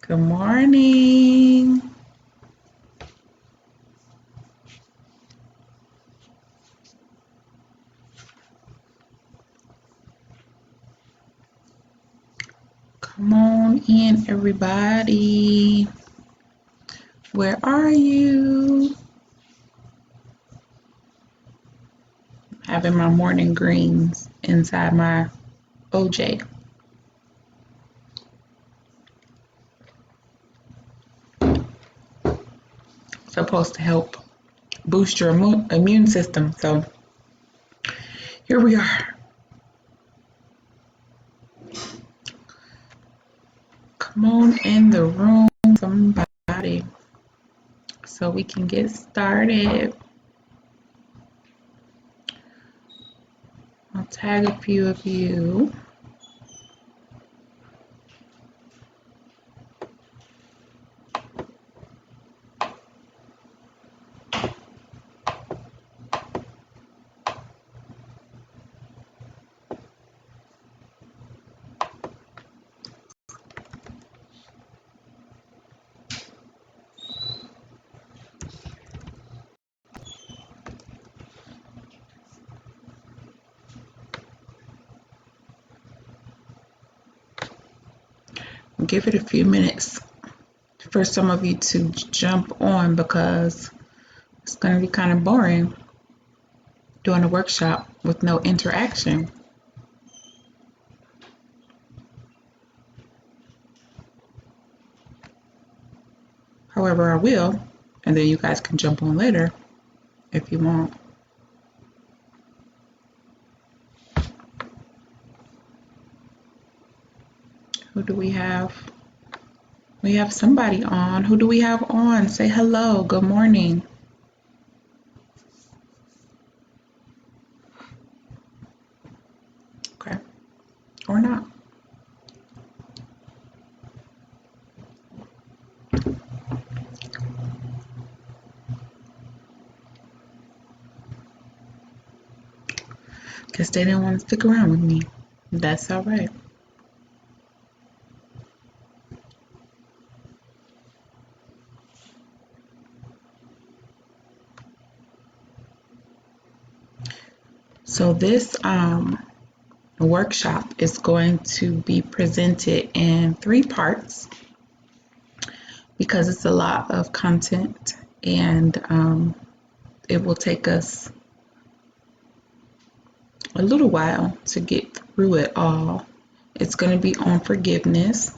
Good morning. Come on in, everybody. Where are you? Having my morning greens inside my OJ. Supposed to help boost your immune system. So here we are. Come on in the room, somebody, so we can get started. I'll tag a few of you. Give it a few minutes for some of you to jump on because it's going to be kind of boring doing a workshop with no interaction. However, I will, and then you guys can jump on later if you want. Who do we have? We have somebody on. Who do we have on? Say hello. Good morning. Okay. Or not. Guess they didn't want to stick around with me. That's all right. So this workshop is going to be presented in 3 parts because it's a lot of content, and it will take us a little while to get through it all. It's going to be on forgiveness.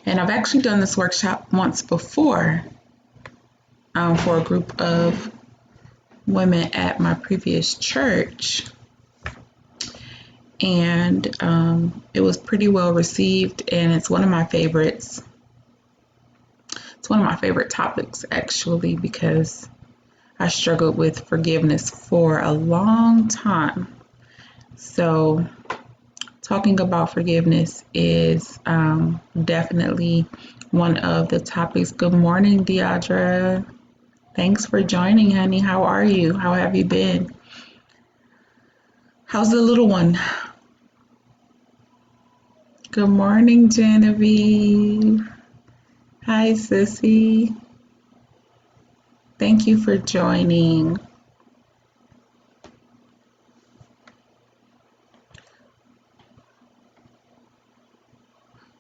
And I've actually done this workshop once before for a group of women at my previous church. And it was pretty well received, and it's one of my favorites. It's one of my favorite topics, actually, because I struggled with forgiveness for a long time. So talking about forgiveness is definitely one of the topics. Good morning, Deidre. Thanks for joining, honey. How are you? How have you been? How's the little one? Good morning, Genevieve. Hi, sissy. Thank you for joining.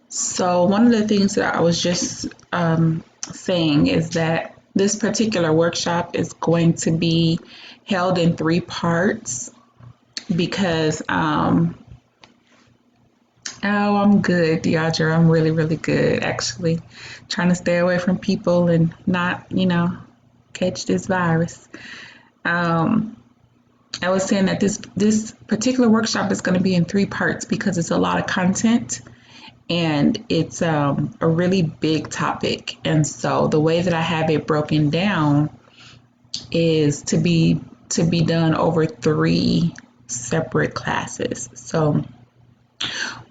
So one of the things that I was just saying is that this particular workshop is going to be held in 3 parts because, oh, I'm good, Deidre. I'm really, really good, actually. Trying to stay away from people and not, catch this virus. I was saying that this particular workshop is going to be in 3 parts because it's a lot of content. And it's a really big topic. And so the way that I have it broken down is to be done over 3 separate classes. So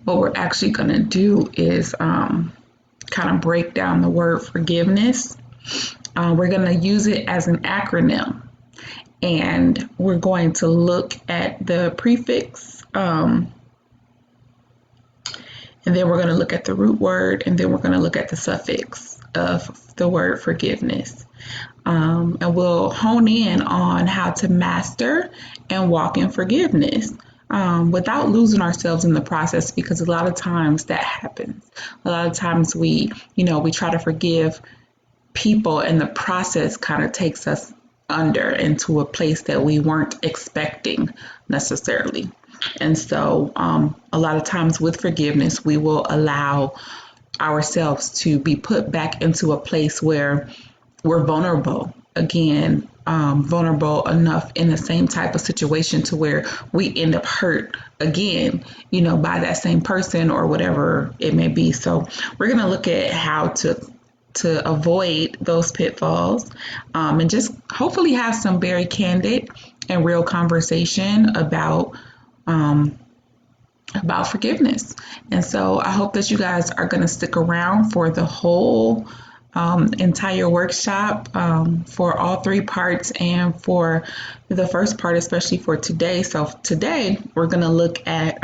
what we're actually going to do is kind of break down the word forgiveness. We're going to use it as an acronym. And we're going to look at the prefix. And And then we're going to look at the root word, and then we're going to look at the suffix of the word forgiveness. And we'll hone in on how to master and walk in forgiveness without losing ourselves in the process, because a lot of times that happens. A lot of times we try to forgive people, and the process kind of takes us under into a place that we weren't expecting necessarily. And so a lot of times with forgiveness, we will allow ourselves to be put back into a place where we're vulnerable again, vulnerable enough in the same type of situation to where we end up hurt again, by that same person or whatever it may be. So we're going to look at how to avoid those pitfalls, and just hopefully have some very candid and real conversation about forgiveness. And so I hope that you guys are going to stick around for the whole entire workshop, for all three parts, and for the first part, especially for today. So today we're going to look at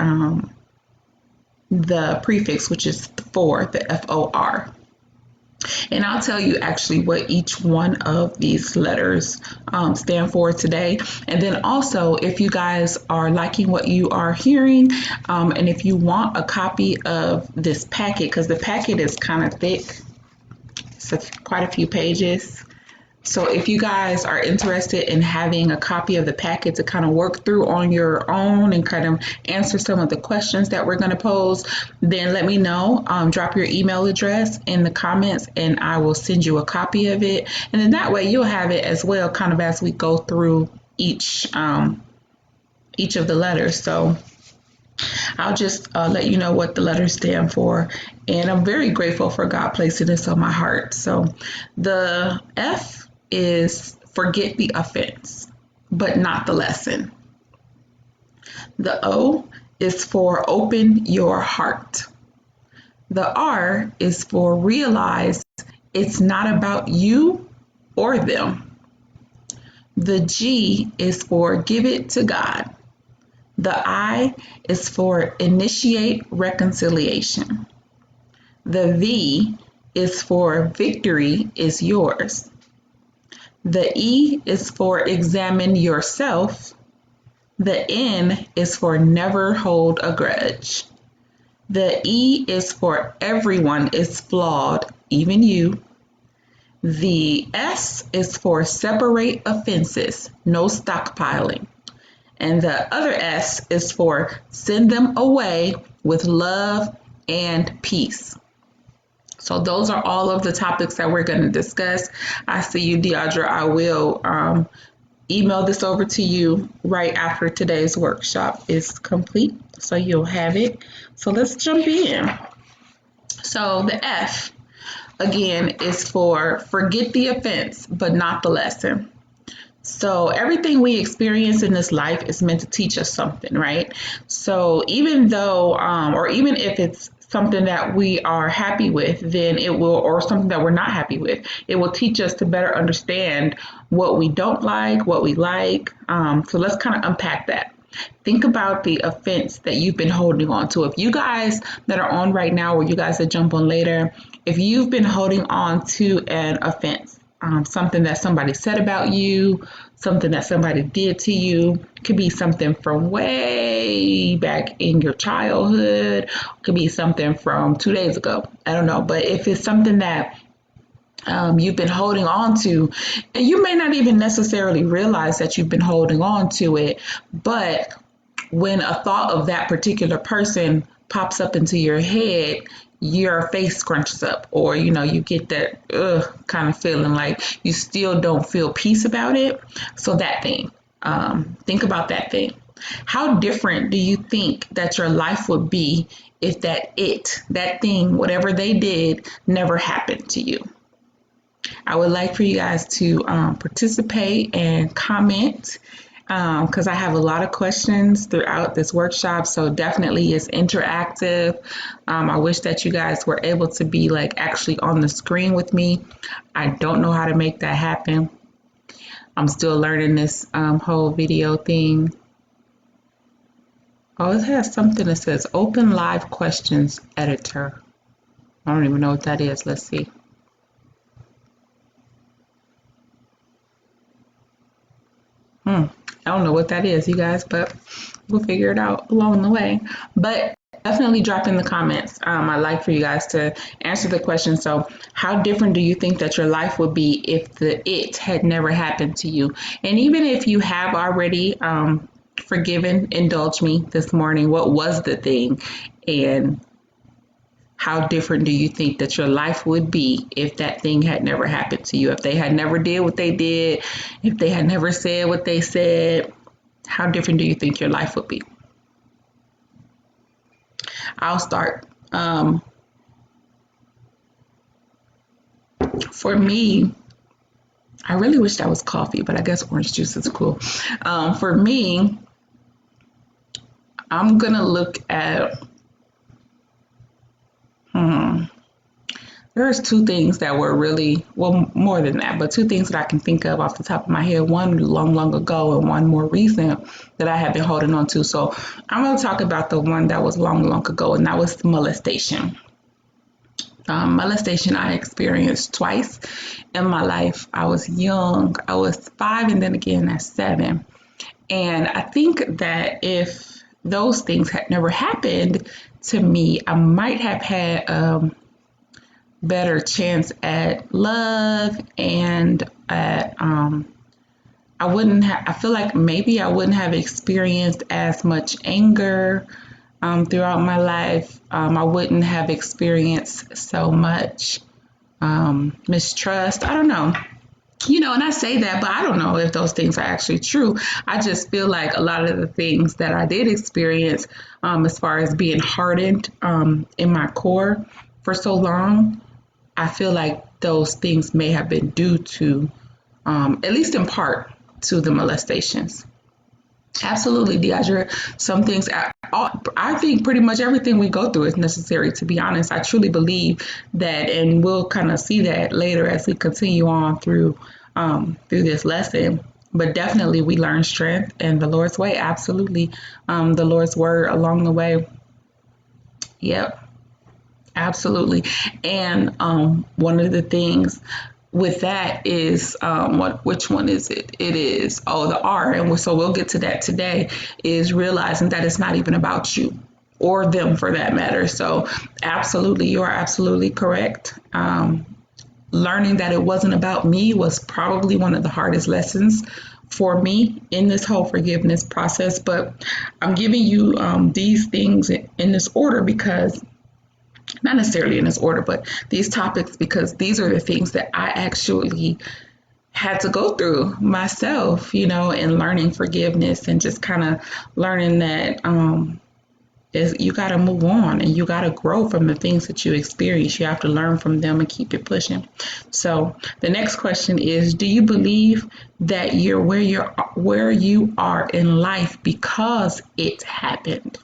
the prefix, which is for, the FOR. And I'll tell you actually what each one of these letters stand for today. And then also, if you guys are liking what you are hearing, and if you want a copy of this packet, because the packet is kind of thick, it's quite a few pages. So if you guys are interested in having a copy of the packet to kind of work through on your own and kind of answer some of the questions that we're going to pose, then let me know. Drop your email address in the comments and I will send you a copy of it. And then that way you'll have it as well, kind of as we go through each of the letters. So I'll just let you know what the letters stand for. And I'm very grateful for God placing this on my heart. So the F is forget the offense, but not the lesson. The O is for open your heart. The R is for realize it's not about you or them. The G is for give it to God. The I is for initiate reconciliation. The V is for victory is yours. The E is for examine yourself. The N is for never hold a grudge. The E is for everyone is flawed, even you. The S is for separate offenses, no stockpiling. And the other S is for send them away with love and peace. So those are all of the topics that we're going to discuss. I see you, Deidre. I will email this over to you right after today's workshop is complete, so you'll have it. So let's jump in. So the F, again, is for forget the offense, but not the lesson. So everything we experience in this life is meant to teach us something, right? So even though, or even if it's something that we are happy with, then it will, or something that we're not happy with, it will teach us to better understand what we don't like, what we like. So let's kind of unpack that. Think about the offense that you've been holding on to. If you guys that are on right now, or you guys that jump on later, if you've been holding on to an offense, something that somebody said about you, something that somebody did to you, could be something from way back in your childhood, could be something from 2 days ago. I don't know. But if it's something that you've been holding on to, and you may not even necessarily realize that you've been holding on to it, but when a thought of that particular person pops up into your head, your face scrunches up, or you get that kind of feeling, like you still don't feel peace about it. So that thing, think about that thing. How different do you think that your life would be if that thing, whatever they did, never happened to you? I would like for you guys to participate and comment, because I have a lot of questions throughout this workshop. So definitely it's interactive. I wish that you guys were able to be actually on the screen with me. I don't know how to make that happen. I'm still learning this whole video thing. Oh, it has something that says open live questions editor. I don't even know what that is. Let's see. I don't know what that is, you guys, but we'll figure it out along the way. But definitely drop in the comments. I'd like for you guys to answer the question. So, how different do you think that your life would be if the it had never happened to you? And even if you have already forgiven, indulge me this morning. What was the thing? And how different do you think that your life would be if that thing had never happened to you? If they had never did what they did, if they had never said what they said, how different do you think your life would be? I'll start. For me, I really wish that was coffee, but I guess orange juice is cool. For me, I'm gonna look at. Hmm, There's two things that were really, well, more than that, but two things that I can think of off the top of my head. One long, long ago, and one more recent that I have been holding on to. So I'm going to talk about the one that was long, long ago, and that was molestation. Molestation I experienced twice in my life. I was young. I was 5, and then again at 7. And I think that if those things had never happened to me, I might have had better chance at love and at I wouldn't have I feel like maybe I wouldn't have experienced as much anger throughout my life. I wouldn't have experienced so much mistrust. I don't know. And I say that, but I don't know if those things are actually true. I just feel like a lot of the things that I did experience, as far as being hardened in my core for so long, I feel like those things may have been due to, at least in part, to the molestations. Absolutely, Deidre. Some things, I think pretty much everything we go through is necessary, to be honest. I truly believe that, and we'll kind of see that later as we continue on through this lesson. But definitely we learn strength and the Lord's way. Absolutely. The Lord's word along the way. Yep. Absolutely. And one of the things with that is which one is it? It is the R, and so we'll get to that today. Is realizing that it's not even about you or them for that matter. So absolutely, you are absolutely correct. Learning that it wasn't about me was probably one of the hardest lessons for me in this whole forgiveness process. But I'm giving you these things in this order because not necessarily in this order, but these topics because these are the things that I actually had to go through myself, in learning forgiveness and just kind of learning that is you got to move on and you got to grow from the things that you experience. You have to learn from them and keep it pushing. So the next question is, do you believe that you're where you are in life because it happened?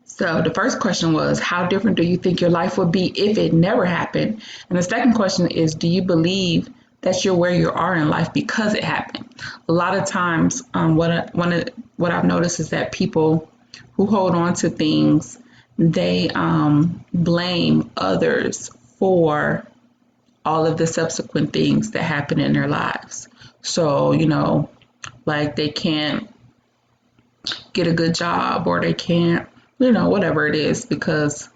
So the first question was, how different do you think your life would be if it never happened? And the second question is, do you believe that you're where you are in life because it happened? A lot of times, what I've noticed is that people who hold on to things, they blame others for all of the subsequent things that happen in their lives. So, like they can't get a good job or they can't, whatever it is, because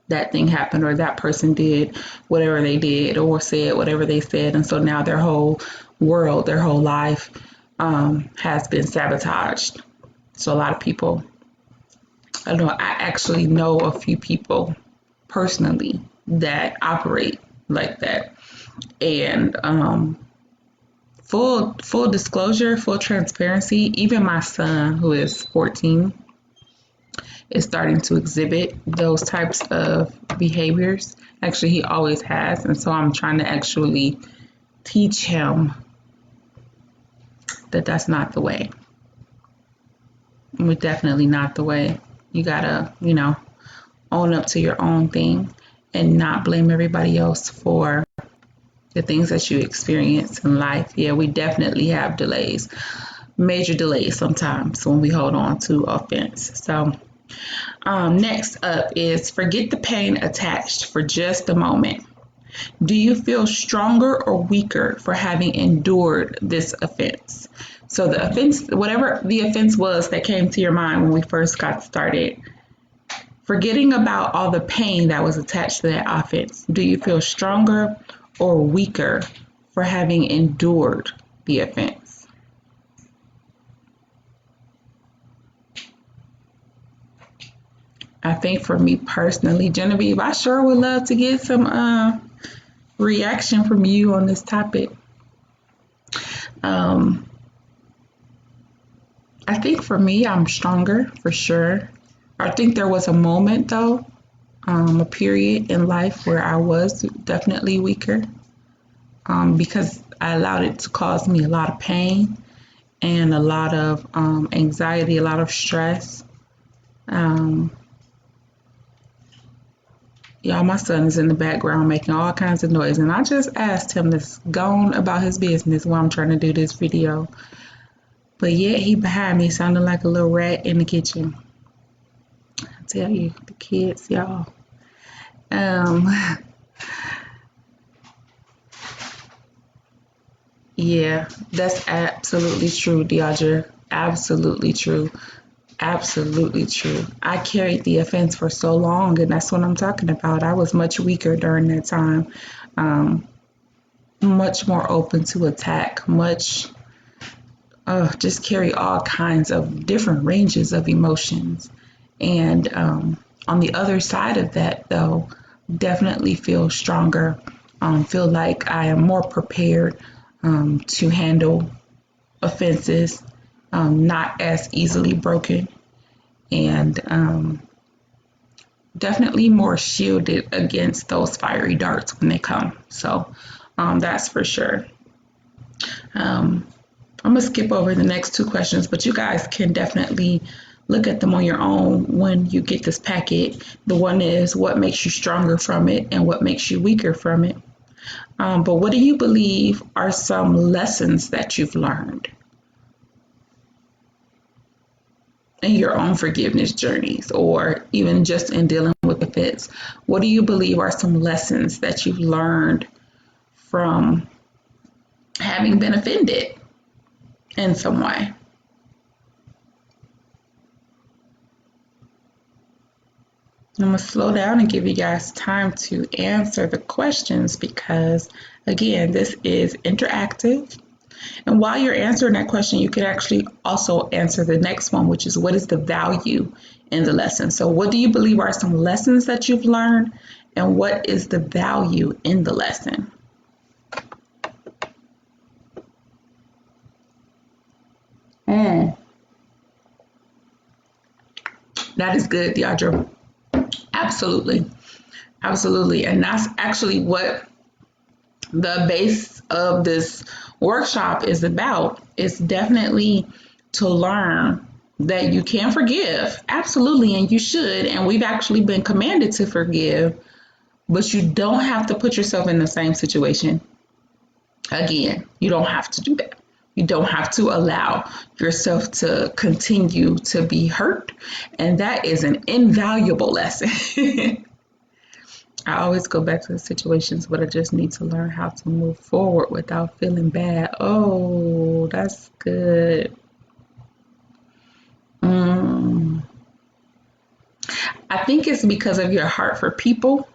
that thing happened or that person did whatever they did or said whatever they said. And so now their whole world, their whole life has been sabotaged. So a lot of people, I know, I actually know a few people personally that operate like that. And full disclosure, full transparency, even my son who is 14 is starting to exhibit those types of behaviors. Actually, he always has. And so I'm trying to actually teach him that that's not the way. We're definitely not the way. You gotta, own up to your own thing and not blame everybody else for the things that you experience in life. Yeah, we definitely have delays. major delays sometimes when we hold on to offense. So next up is forget the pain attached for just a moment. Do you feel stronger or weaker for having endured this offense? So the offense, whatever the offense was that came to your mind when we first got started, forgetting about all the pain that was attached to that offense, do you feel stronger or weaker for having endured the offense? I think for me personally, Genevieve, I sure would love to get some reaction from you on this topic. Um, I think for me, I'm stronger for sure. I think there was a moment though, a period in life where I was definitely weaker because I allowed it to cause me a lot of pain and a lot of anxiety, a lot of stress. Um, Y'all, my son is in the background making all kinds of noise, and I just asked him to go on about his business while I'm trying to do this video. But yet he behind me sounding like a little rat in the kitchen. I tell you, the kids, y'all. Um, yeah, that's absolutely true, Deidre. Absolutely true. Absolutely true. I carried the offense for so long, and that's what I'm talking about. I was much weaker during that time, um, much more open to attack, much just carry all kinds of different ranges of emotions. And on the other side of that, though, definitely feel stronger, feel like I am more prepared to handle offenses, not as easily broken, and definitely more shielded against those fiery darts when they come. So that's for sure. Um, I'm gonna skip over the next two questions, but you guys can definitely look at them on your own when you get this packet. The one is what makes you stronger from it and what makes you weaker from it. But what do you believe are some lessons that you've learned in your own forgiveness journeys or even just in dealing with the fits? What do you believe are some lessons that you've learned from having been offended in some way? I'm going to slow down and give you guys time to answer the questions because, again, this is interactive. And while you're answering that question, you can actually also answer the next one, which is what is the value in the lesson? So, what do you believe are some lessons that you've learned, and what is the value in the lesson? Mm, that is good, Deidre. Absolutely. Absolutely. And that's actually what the base of this workshop is about. It's definitely to learn that you can forgive. Absolutely. And you should. And we've actually been commanded to forgive, but you don't have to put yourself in the same situation again. You don't have to do that. You don't have to allow yourself to continue to be hurt. And that is an invaluable lesson. I always go back to the situations, but I just need to learn how to move forward without feeling bad. Oh, that's good. Mm. I think it's because of your heart for people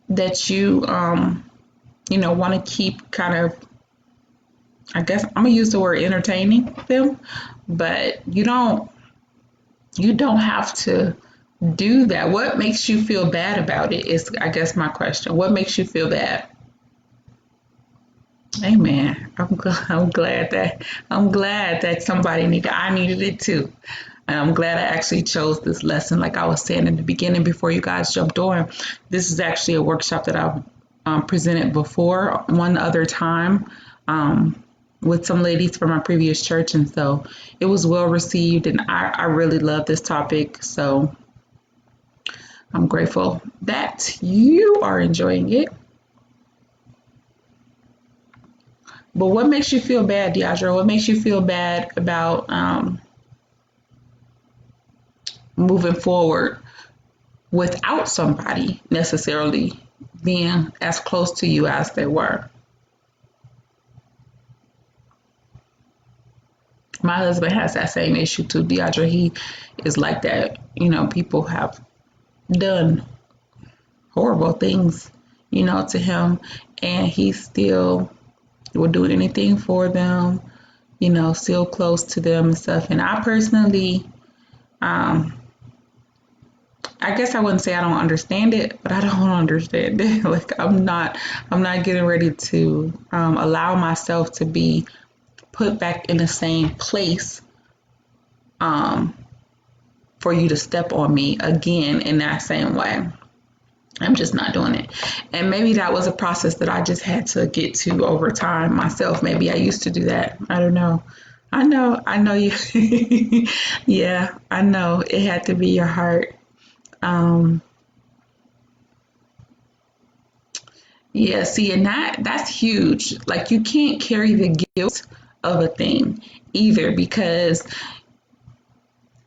that you want to keep kind of, I guess I'm gonna use the word entertaining them, but you don't have to do that. What makes you feel bad about it is, I guess, my question. What makes you feel bad? Amen. I'm glad that somebody needed. I needed it too. And I'm glad I actually chose this lesson. Like I was saying in the beginning, before you guys jumped on, this is actually a workshop that I've presented before one other time with some ladies from my previous church, and so it was well received. And I really love this topic. So I'm grateful that you are enjoying it. But what makes you feel bad, Deidre? What makes you feel bad about moving forward without somebody necessarily being as close to you as they were? My husband has that same issue too, Deidre. He is like that. People have done horrible things, to him, and he still will do anything for them, still close to them and stuff. And I personally, um, I guess I wouldn't say I don't understand it, but I don't understand it. Like I'm not getting ready to allow myself to be put back in the same place um, for you to step on me again in that same way. I'm just not doing it. And maybe that was a process that I just had to get to over time myself. Maybe I used to do that. I don't know. I know you. Yeah, I know. It had to be your heart. Um, yeah, see, and that's huge. Like you can't carry the guilt of a thing either, because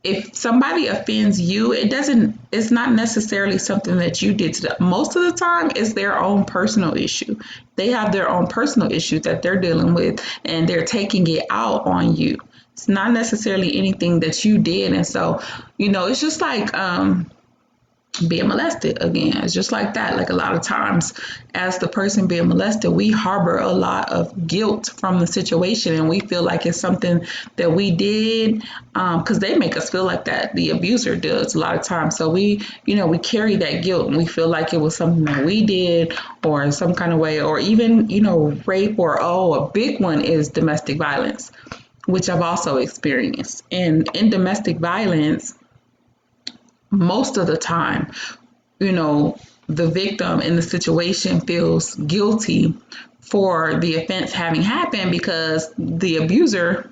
if somebody offends you, it's not necessarily something that you did to them. Most of the time it's their own personal issue. They have their own personal issues that they're dealing with, and they're taking it out on you. It's not necessarily anything that you did. And so, it's just like being molested again. It's just like that. Like a lot of times, as the person being molested, we harbor a lot of guilt from the situation, and we feel like it's something that we did, because they make us feel like that. The abuser does a lot of times. So we carry that guilt, and we feel like it was something that we did, or in some kind of way, or even rape, or a big one is domestic violence, which I've also experienced. And in domestic violence, most of the time, the victim in the situation feels guilty for the offense having happened, because the abuser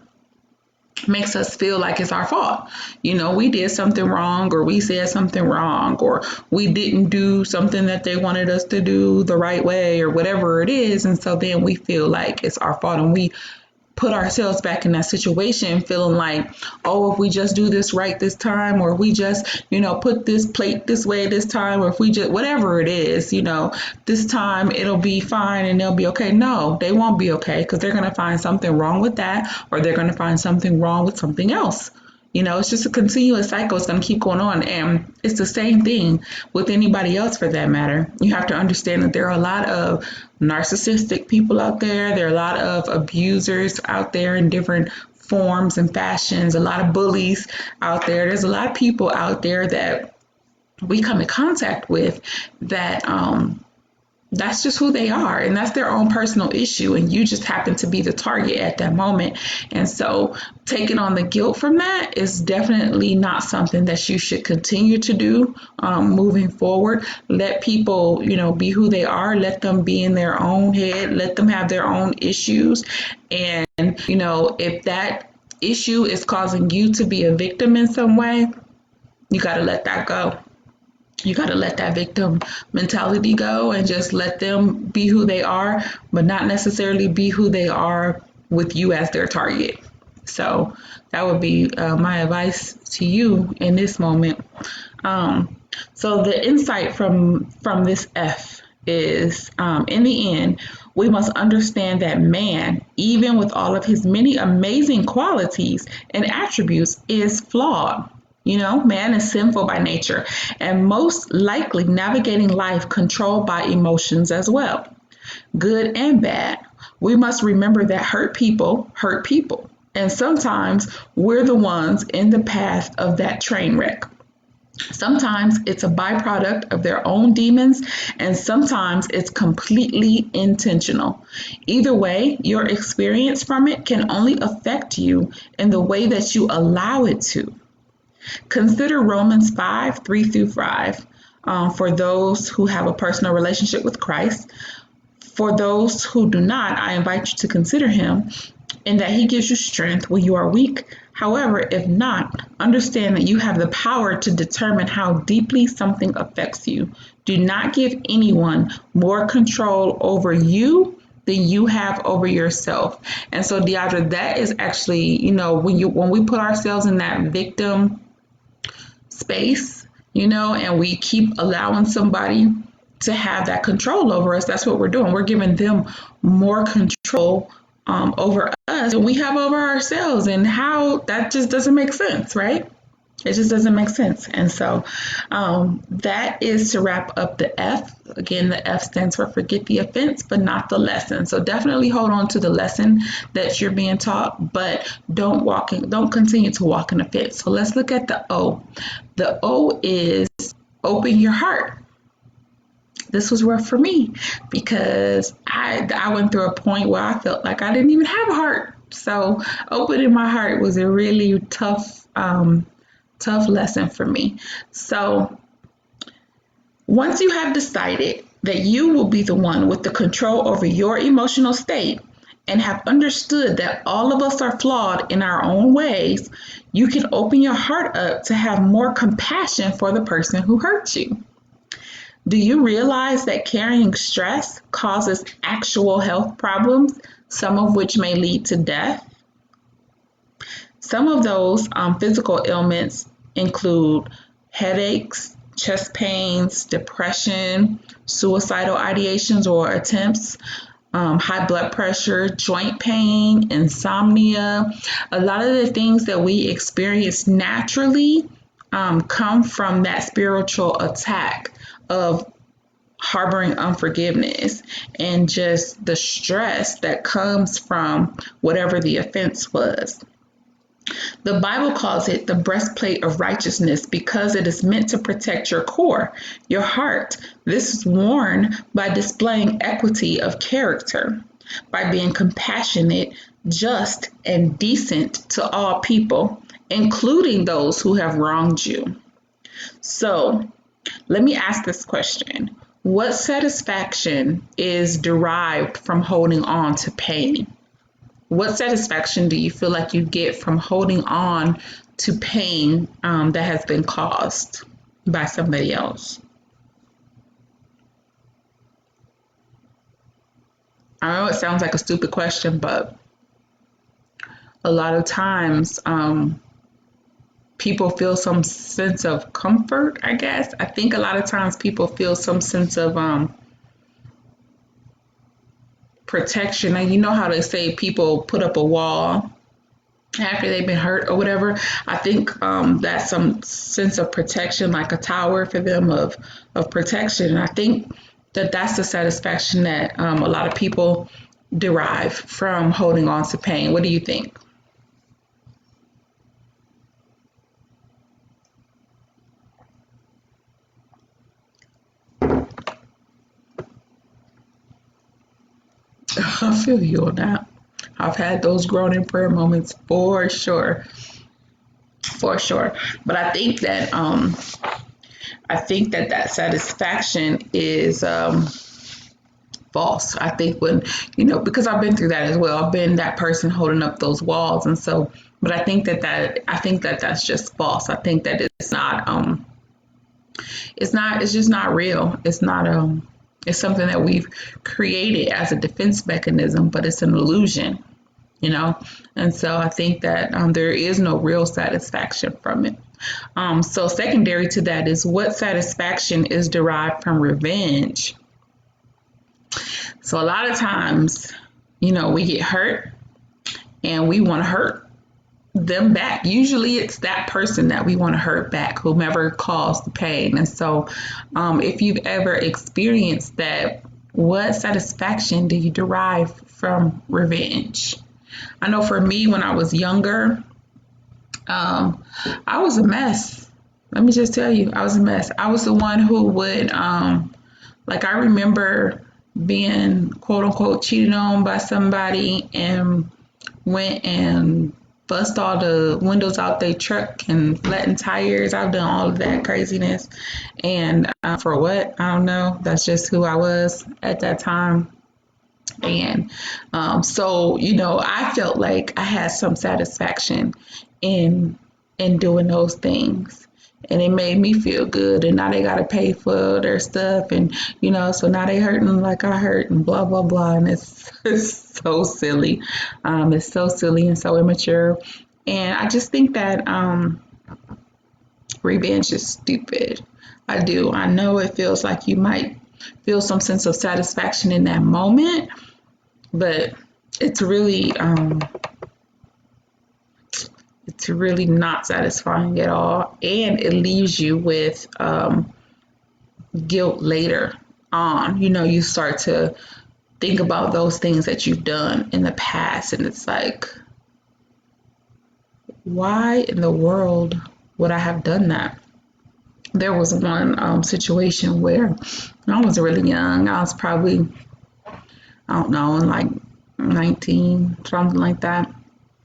makes us feel like it's our fault. We did something wrong, or we said something wrong, or we didn't do something that they wanted us to do the right way, or whatever it is. And so then we feel like it's our fault, and we put ourselves back in that situation feeling like, oh, if we just do this right this time, or if we just, put this plate this way this time, or if we just, whatever it is, this time it'll be fine and they'll be okay. No, they won't be okay, because they're going to find something wrong with that, or they're going to find something wrong with something else. It's just a continuous cycle. It's going to keep going on. And it's the same thing with anybody else for that matter. You have to understand that there are a lot of narcissistic people out there. There are a lot of abusers out there in different forms and fashions, a lot of bullies out there. There's a lot of people out there that we come in contact with that that's just who they are, and that's their own personal issue, and you just happen to be the target at that moment. And so taking on the guilt from that is definitely not something that you should continue to do moving forward. Let people be who they are. Let them be in their own head. Let them have their own issues. And if that issue is causing you to be a victim in some way, you got to let that go. You got to let that victim mentality go, and just let them be who they are, but not necessarily be who they are with you as their target. So that would be my advice to you in this moment. So the insight from this F is, in the end, we must understand that man, even with all of his many amazing qualities and attributes, is flawed. Man is sinful by nature, and most likely navigating life controlled by emotions as well, good and bad. We must remember that hurt people, and sometimes we're the ones in the path of that train wreck. Sometimes it's a byproduct of their own demons, and sometimes it's completely intentional. Either way, your experience from it can only affect you in the way that you allow it to. Consider Romans 5:3-5 for those who have a personal relationship with Christ. For those who do not, I invite you to consider him, in that he gives you strength when you are weak. However, if not, understand that you have the power to determine how deeply something affects you. Do not give anyone more control over you than you have over yourself. And so, Deidre, that is actually, when we put ourselves in that victim space, and we keep allowing somebody to have that control over us, that's what we're doing. We're giving them more control over us than we have over ourselves. And how that just doesn't make sense, right? It just doesn't make sense. And so that is to wrap up the F. Again, the F stands for forget the offense, but not the lesson. So definitely hold on to the lesson that you're being taught, but don't continue to walk in offense. So let's look at the O. The O is open your heart. This was rough for me because I went through a point where I felt like I didn't even have a heart. So opening my heart was a really tough lesson for me. So once you have decided that you will be the one with the control over your emotional state and have understood that all of us are flawed in our own ways, you can open your heart up to have more compassion for the person who hurt you. Do you realize that carrying stress causes actual health problems, some of which may lead to death? Some of those physical ailments include headaches, chest pains, depression, suicidal ideations or attempts, high blood pressure, joint pain, insomnia. A lot of the things that we experience naturally come from that spiritual attack of harboring unforgiveness and just the stress that comes from whatever the offense was. The Bible calls it the breastplate of righteousness because it is meant to protect your core, your heart. This is worn by displaying equity of character, by being compassionate, just, and decent to all people, including those who have wronged you. So, let me ask this question. What satisfaction is derived from holding on to pain? What satisfaction do you feel like you get from holding on to pain that has been caused by somebody else? I know it sounds like a stupid question, but a lot of times people feel some sense of comfort, I guess. I think a lot of times people feel some sense of protection. And you know how they say people put up a wall after they've been hurt or whatever. I think that's some sense of protection, like a tower for them of protection. And I think that that's the satisfaction that a lot of people derive from holding on to pain. What do you think? I feel you on that. I've had those groaning prayer moments for sure, for sure. But I think that that satisfaction is false. I think when because I've been through that as well. I've been that person holding up those walls, and so. But I think that that's just false. I think that it's just not real. It's something that we've created as a defense mechanism, but it's an illusion, And so I think that there is no real satisfaction from it. So secondary to that is what satisfaction is derived from revenge. So a lot of times, we get hurt and we want to hurt them back. Usually it's that person that we want to hurt back, whomever caused the pain. And so if you've ever experienced that, what satisfaction do you derive from revenge? I know for me, when I was younger, I was a mess. Let me just tell you, I was a mess. I was the one who would, I remember being quote unquote cheated on by somebody and went and bust all the windows out their truck and flatten tires. I've done all of that craziness. And for what? I don't know. That's just who I was at that time. And so, I felt like I had some satisfaction in doing those things. and it made me feel good, and now they got to pay for their stuff, and so now they hurting like I hurt, and blah blah blah, and it's so silly. It's so silly and so immature, and I just think that revenge is stupid. I do. I know it feels like you might feel some sense of satisfaction in that moment, but it's really not satisfying at all, and it leaves you with guilt later on. You start to think about those things that you've done in the past, and it's like, why in the world would I have done that? There was one situation where I was really young. I was probably, I don't know, like 19, something like that.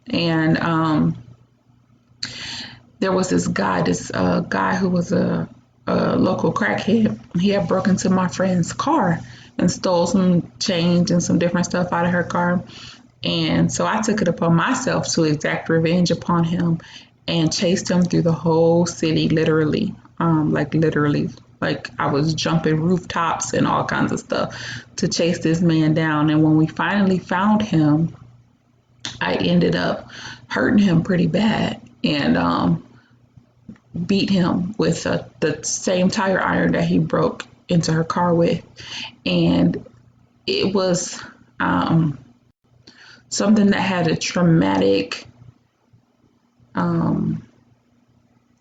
And there was this guy who was a local crackhead. He had broken into my friend's car and stole some change and some different stuff out of her car. And so I took it upon myself to exact revenge upon him and chased him through the whole city, literally. Literally. Like I was jumping rooftops and all kinds of stuff to chase this man down. And when we finally found him, I ended up hurting him pretty bad and beat him with the same tire iron that he broke into her car with. And it was something that had a traumatic,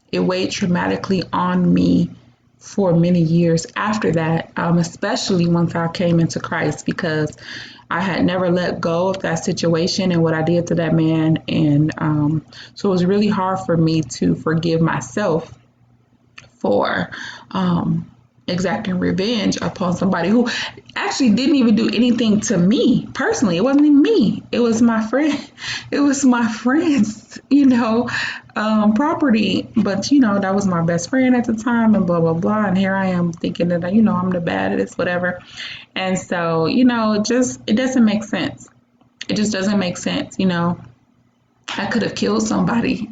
it weighed traumatically on me for many years after that, especially once I came into Christ, because I had never let go of that situation and what I did to that man. And so it was really hard for me to forgive myself for exacting revenge upon somebody who actually didn't even do anything to me personally. It wasn't even me. It was my friend. It was my friend's, property. But, that was my best friend at the time and blah, blah, blah. And here I am thinking that, I'm the baddest, whatever. And so, it doesn't make sense. It just doesn't make sense. I could have killed somebody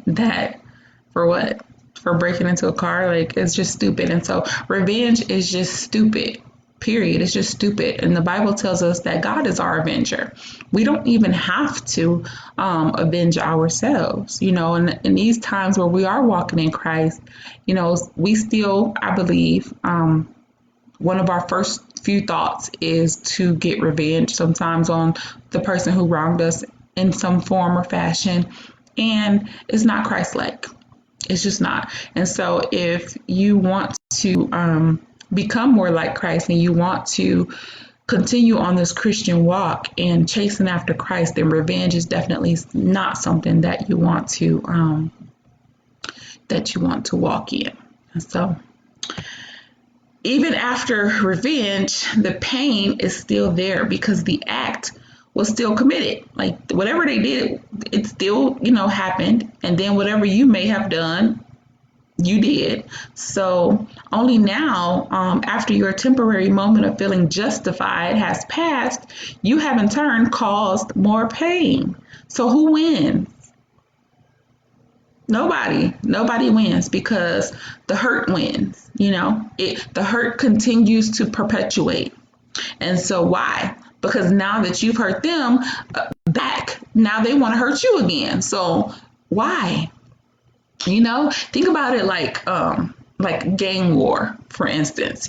for what? For breaking into a car. Like, it's just stupid. And so revenge is just stupid, period. It's just stupid. And the Bible tells us that God is our avenger. We don't even have to avenge ourselves, and in these times where we are walking in Christ, we still, I believe, one of our first few thoughts is to get revenge sometimes on the person who wronged us in some form or fashion. And it's not Christ-like. It's just not. And so if you want to become more like Christ and you want to continue on this Christian walk and chasing after Christ, then revenge is definitely not something that you want to walk in. And so even after revenge, the pain is still there because the act was still committed. Like whatever they did, it still, happened. And then whatever you may have done, you did. So only now, after your temporary moment of feeling justified has passed, you have in turn caused more pain. So who wins? Nobody wins because the hurt wins. The hurt continues to perpetuate. And so why? Because now that you've hurt them back, now they want to hurt you again. So why? Think about it like gang war, for instance.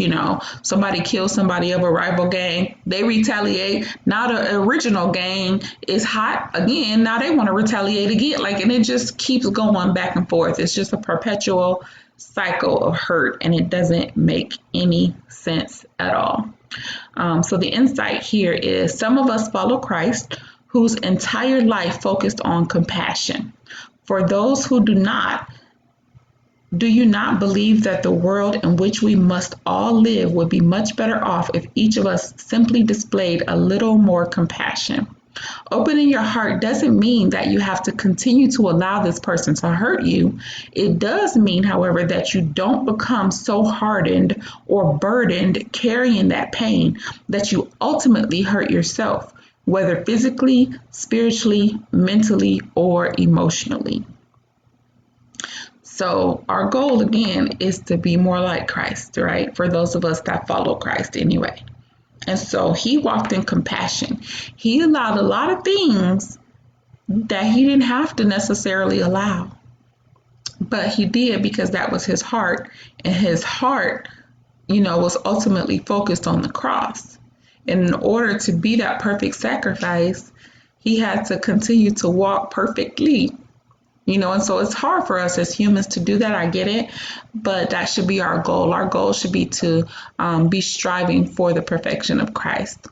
Somebody kills somebody of a rival gang, they retaliate. Now the original gang is hot again. Now they want to retaliate again. And it just keeps going back and forth. It's just a perpetual cycle of hurt, and it doesn't make any sense at all. So the insight here is some of us follow Christ, whose entire life focused on compassion. For those who do not, do you not believe that the world in which we must all live would be much better off if each of us simply displayed a little more compassion? Opening your heart doesn't mean that you have to continue to allow this person to hurt you. It does mean, however, that you don't become so hardened or burdened carrying that pain that you ultimately hurt yourself, whether physically, spiritually, mentally, or emotionally. So our goal again is to be more like Christ, right? For those of us that follow Christ anyway. And so he walked in compassion. He allowed a lot of things that he didn't have to necessarily allow, but he did because that was his heart. And his heart, was ultimately focused on the cross. And in order to be that perfect sacrifice, he had to continue to walk perfectly. And so it's hard for us as humans to do that. I get it, but that should be our goal. Our goal should be to be striving for the perfection of Christ.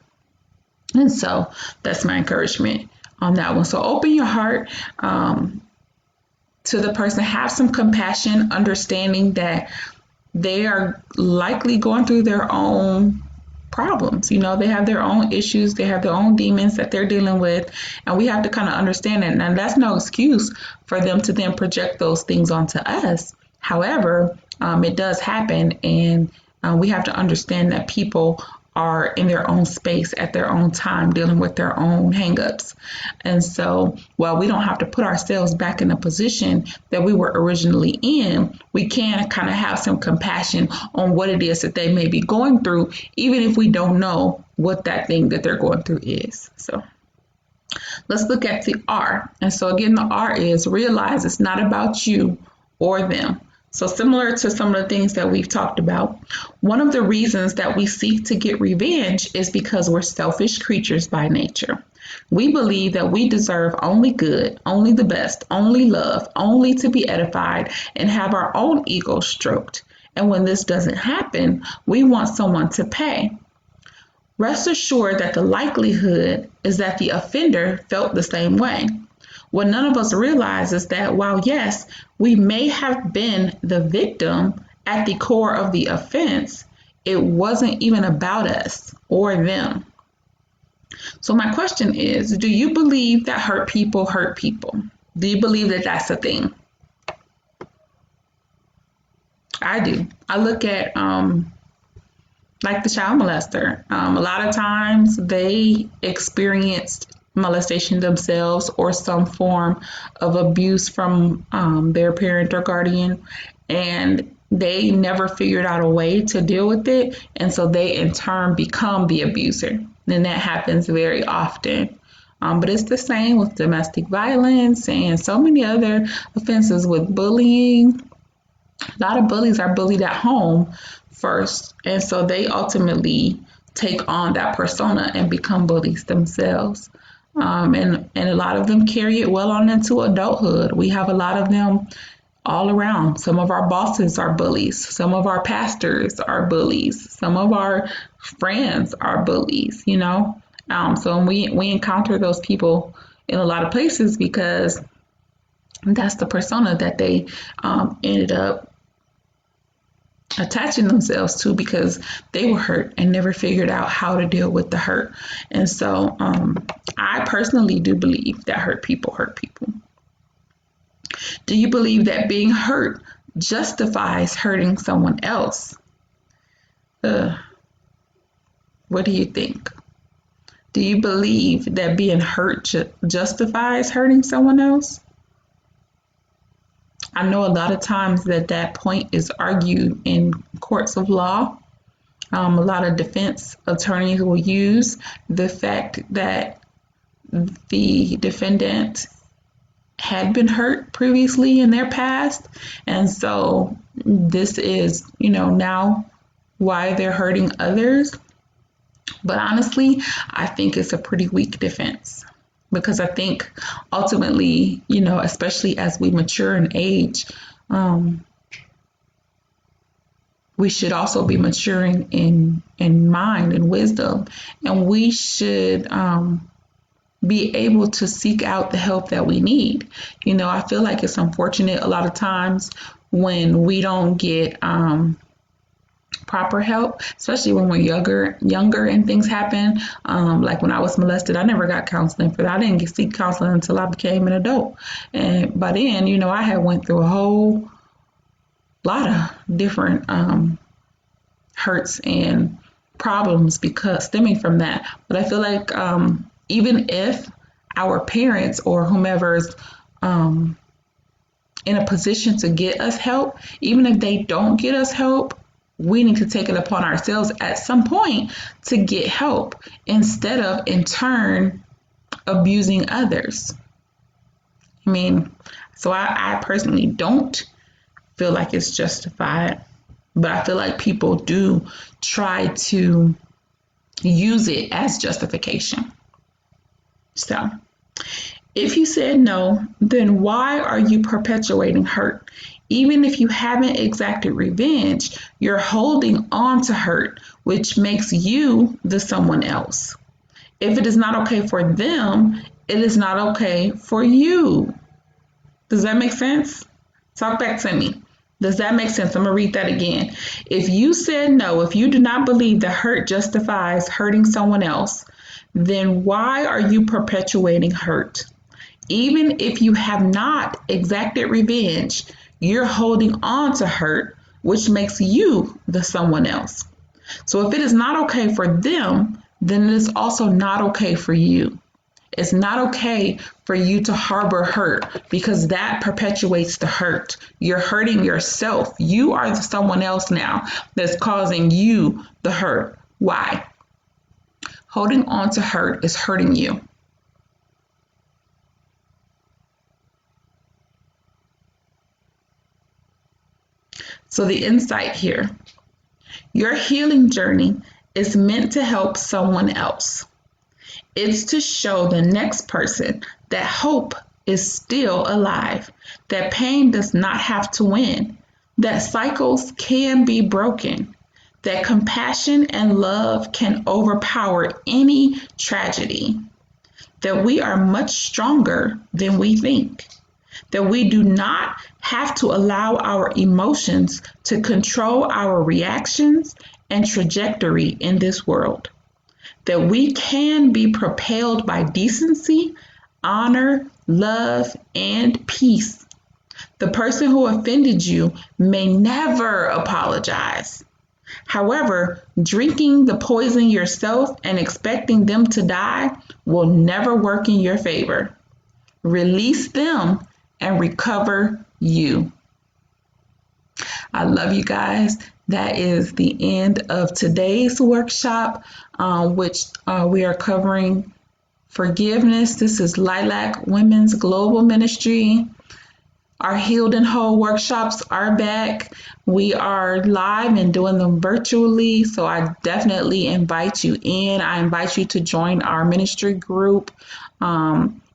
And so that's my encouragement on that one. So open your heart to the person, have some compassion, understanding that they are likely going through their own problems. They have their own issues, they have their own demons that they're dealing with, and we have to kind of understand it. And that's no excuse for them to then project those things onto us. However, it does happen, and we have to understand that people are in their own space at their own time dealing with their own hangups. And so while we don't have to put ourselves back in the position that we were originally in, we can kind of have some compassion on what it is that they may be going through, even if we don't know what that thing that they're going through is. So let's look at the R. And so again, the R is realize it's not about you or them. So similar to some of the things that we've talked about, one of the reasons that we seek to get revenge is because we're selfish creatures by nature. We believe that we deserve only good, only the best, only love, only to be edified and have our own ego stroked. And when this doesn't happen, we want someone to pay. Rest assured that the likelihood is that the offender felt the same way. What none of us realize is that while, yes, we may have been the victim at the core of the offense, it wasn't even about us or them. So my question is, do you believe that hurt people hurt people? Do you believe that that's a thing? I do. I look at like the child molester. A lot of times they experienced molestation themselves or some form of abuse from their parent or guardian, and they never figured out a way to deal with it, and so they in turn become the abuser. And that happens very often. But it's the same with domestic violence and so many other offenses with bullying. A lot of bullies are bullied at home first, and so they ultimately take on that persona and become bullies themselves. And a lot of them carry it well on into adulthood. We have a lot of them all around. Some of our bosses are bullies. Some of our pastors are bullies. Some of our friends are bullies, So we encounter those people in a lot of places because that's the persona that they ended up attaching themselves to because they were hurt and never figured out how to deal with the hurt. And so I personally do believe that hurt people hurt people. Do you believe that being hurt justifies hurting someone else? What do you think? Do you believe that being hurt justifies hurting someone else? I know a lot of times that point is argued in courts of law. A lot of defense attorneys will use the fact that the defendant had been hurt previously in their past. And so this is, now why they're hurting others. But honestly, I think it's a pretty weak defense. Because I think ultimately, especially as we mature in age, we should also be maturing in mind and wisdom. And we should be able to seek out the help that we need. I feel like it's unfortunate a lot of times when we don't get proper help, especially when we're younger and things happen. Like when I was molested, I never got counseling for that. I didn't seek counseling until I became an adult. And by then, I had went through a whole lot of different hurts and problems stemming from that. But I feel like even if our parents or whomever's in a position to get us help, even if they don't get us help, we need to take it upon ourselves at some point to get help instead of in turn abusing others. I mean, so I personally don't feel like it's justified, but I feel like people do try to use it as justification. So, if you said no, then why are you perpetuating hurt? Even if you haven't exacted revenge, you're holding on to hurt, which makes you the someone else. If it is not okay for them, it is not okay for you. Does that make sense? Talk back to me. Does that make sense? I'm going to read that again. If you said no, if you do not believe that hurt justifies hurting someone else, then why are you perpetuating hurt? Even if you have not exacted revenge, you're holding on to hurt, which makes you the someone else. So if it is not okay for them, then it is also not okay for you. It's not okay for you to harbor hurt because that perpetuates the hurt. You're hurting yourself. You are the someone else now that's causing you the hurt. Why? Holding on to hurt is hurting you. So the insight here, your healing journey is meant to help someone else. It's to show the next person that hope is still alive, that pain does not have to win, that cycles can be broken, that compassion and love can overpower any tragedy, that we are much stronger than we think, that we do not have to allow our emotions to control our reactions and trajectory in this world, that we can be propelled by decency, honor, love, and peace. The person who offended you may never apologize. However, drinking the poison yourself and expecting them to die will never work in your favor. Release them and recover you. I love you guys. That is the end of today's workshop, which we are covering forgiveness. This is L.I.L.A.C Women's Global Ministry. Our Healed and Whole workshops are back. We are live and doing them virtually, so I definitely invite you in. I invite you to join our ministry group.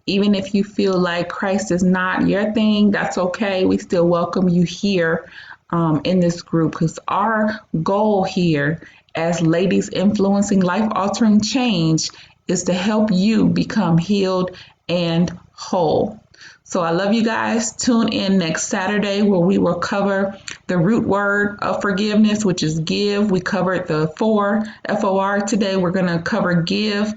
Even if you feel like Christ is not your thing, that's okay. We still welcome you here in this group, because our goal here as ladies influencing life-altering change is to help you become healed and whole. So I love you guys. Tune in next Saturday where we will cover the root word of forgiveness, which is give. We covered the F-O-R today. We're going to cover give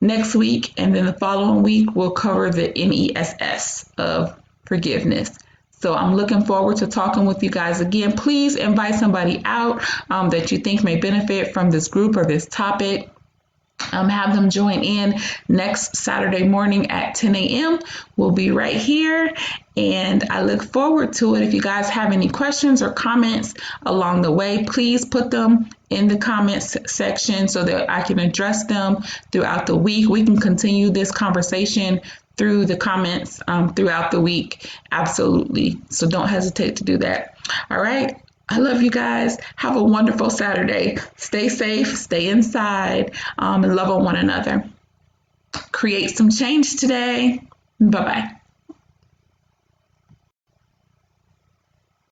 next week, and then the following week we'll cover the MESS of forgiveness. So I'm looking forward to talking with you guys again. Please invite somebody out that you think may benefit from this group or this topic. Have them join in next Saturday morning at 10 a.m. We'll be right here, and I look forward to it. If you guys have any questions or comments along the way, please put them in the comments section so that I can address them throughout the week. We can continue this conversation through the comments throughout the week. Absolutely. So don't hesitate to do that. All right. I love you guys. Have a wonderful Saturday. Stay safe, stay inside, and love on one another. Create some change today. Bye-bye.